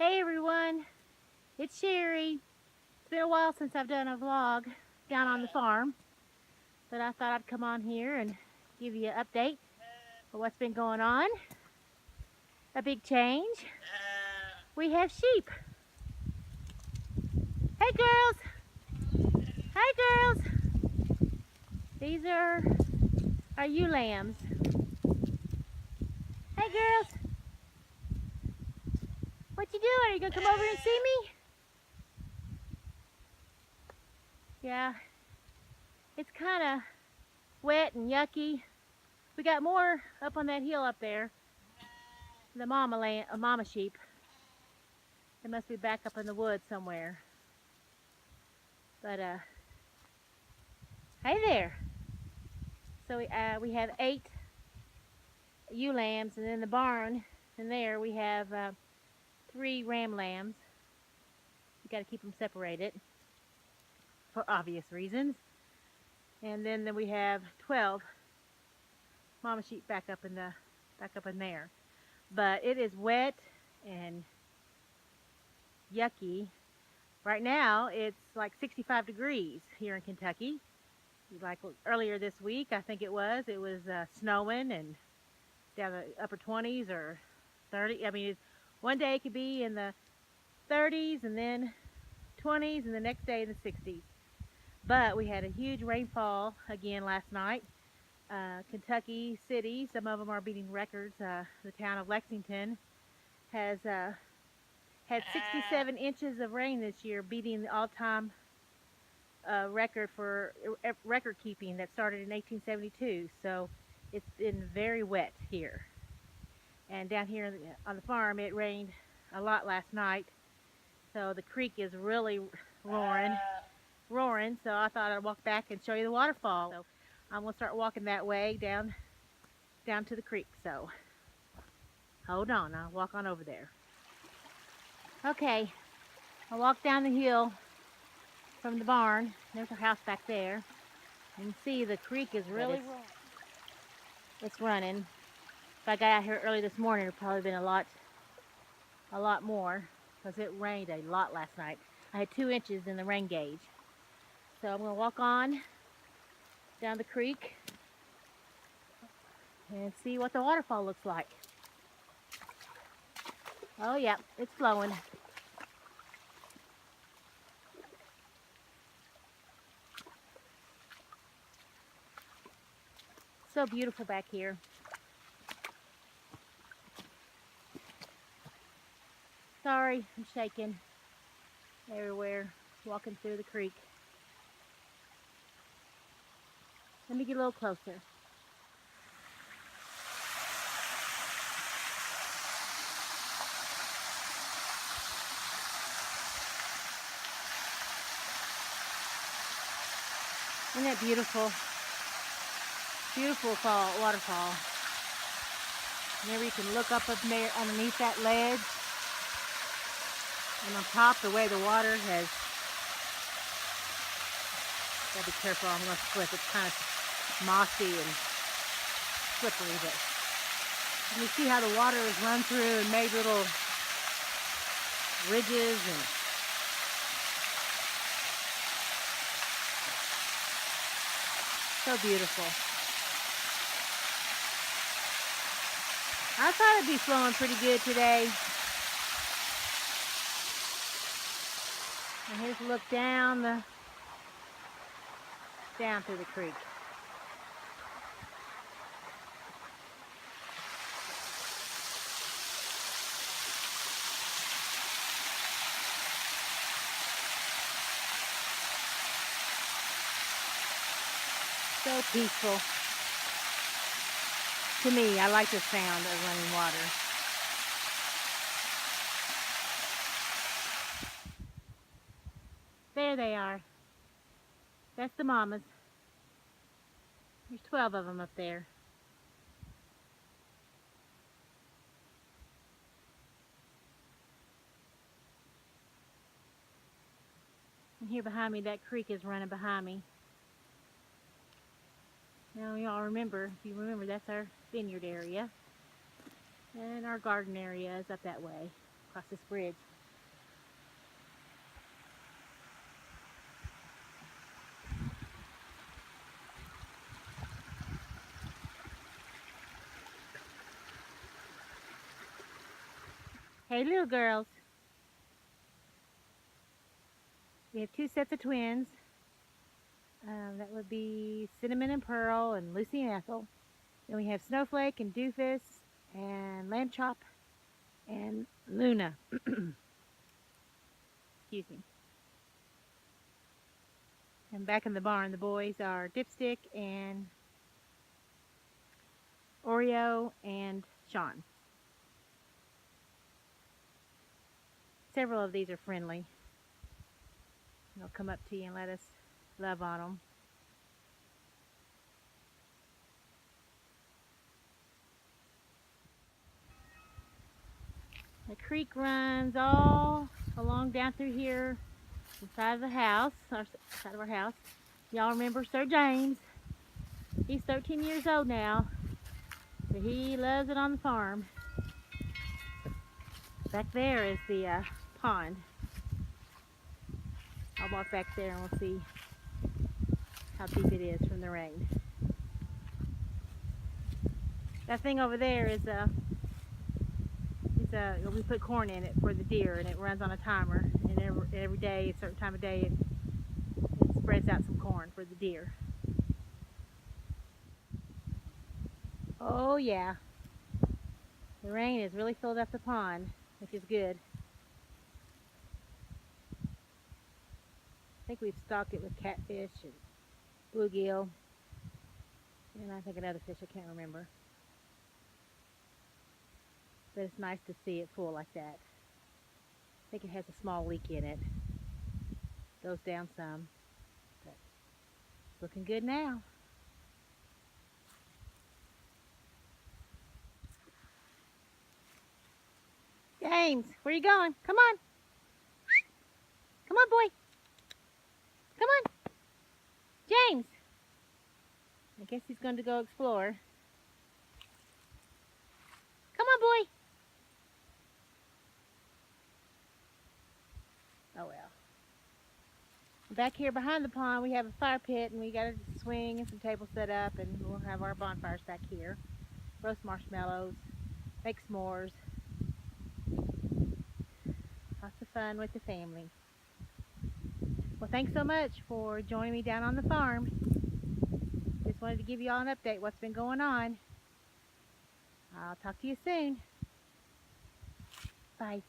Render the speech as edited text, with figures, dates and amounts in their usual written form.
Hey everyone, it's Cherie. It's been a while since I've done a vlog down on the farm, but I thought I'd come on here and give you an update of what's been going on. A big change. We have sheep. Hey girls! Hi girls! These are our ewe lambs. Hey girls! What you doing? Are you gonna come over and see me? Yeah, it's kind of wet and yucky. We got more up on that hill up there. The mama sheep. They must be back up in the woods somewhere. But hey there. So we have 8 ewe lambs, and in the barn in there we have 3 ram lambs. You got to keep them separated for obvious reasons. And then we have 12 mama sheep back up in there. But it is wet and yucky. Right now it's like 65 degrees here in Kentucky. Like earlier this week, I think it was snowing and down the upper 20s or 30. I mean, one day it could be in the 30s and then 20s and the next day in the 60s. But we had a huge rainfall again last night. Kentucky City, some of them are beating records. The town of Lexington has had 67 inches of rain this year, beating the all-time record for record keeping that started in 1872. So it's been very wet here. And down here on the farm, it rained a lot last night. So the creek is really roaring. So I thought I'd walk back and show you the waterfall. So I'm gonna start walking that way down to the creek. So hold on, I'll walk on over there. Okay, I walked down the hill from the barn. There's our house back there. You can see the creek is really it's running. If I got out here early this morning, it would probably been a lot more, because it rained a lot last night. I had 2 inches in the rain gauge. So I'm going to walk on down the creek and see what the waterfall looks like. Oh yeah, it's flowing. So beautiful back here. Sorry, I'm shaking everywhere walking through the creek. Let me get a little closer. Isn't that beautiful? Beautiful waterfall. Whenever you can look up there underneath that ledge, and on top, the way the water has, gotta be careful, I'm gonna slip. It's kind of mossy and slippery, but you see how the water has run through and made little ridges, and so beautiful. I thought it'd be flowing pretty good today. And here's a look down through the creek. So peaceful. To me, I like the sound of running water. There they are. That's the mamas. There's 12 of them up there. And here behind me, that creek is running behind me. Now y'all remember, if you remember, that's our vineyard area. And our garden area is up that way. across this bridge. Hey, little girls. We have two sets of twins. That would be Cinnamon and Pearl and Lucy and Ethel. Then we have Snowflake and Doofus and Lamb Chop and Luna. Excuse me. And back in the barn, the boys are Dipstick and Oreo and Sean. Several of these are friendly. They'll come up to you and let us love on them. The creek runs all along down through here, inside of the house, our side of our house. Y'all remember Sir James? He's 13 years old now, but he loves it on the farm. Back there is the pond. I'll walk back there and we'll see how deep it is from the rain. That thing over there is we put corn in it for the deer, and it runs on a timer, and every day, a certain time of day, it spreads out some corn for the deer. Oh yeah, the rain has really filled up the pond, which is good. I think we've stocked it with catfish and bluegill, and I think another fish I can't remember. But it's nice to see it full like that. I think it has a small leak in it. Goes down some, but it's looking good now. James, where are you going? Come on. Come on, boy. Come on. James. I guess he's going to go explore. Come on, boy. Oh well. Back here behind the pond we have a fire pit, and we got a swing and some tables set up, and we'll have our bonfires back here. Roast marshmallows, make s'mores. Lots of fun with the family. Well, thanks so much for joining me down on the farm. Just wanted to give you all an update what's been going on. I'll talk to you soon. Bye.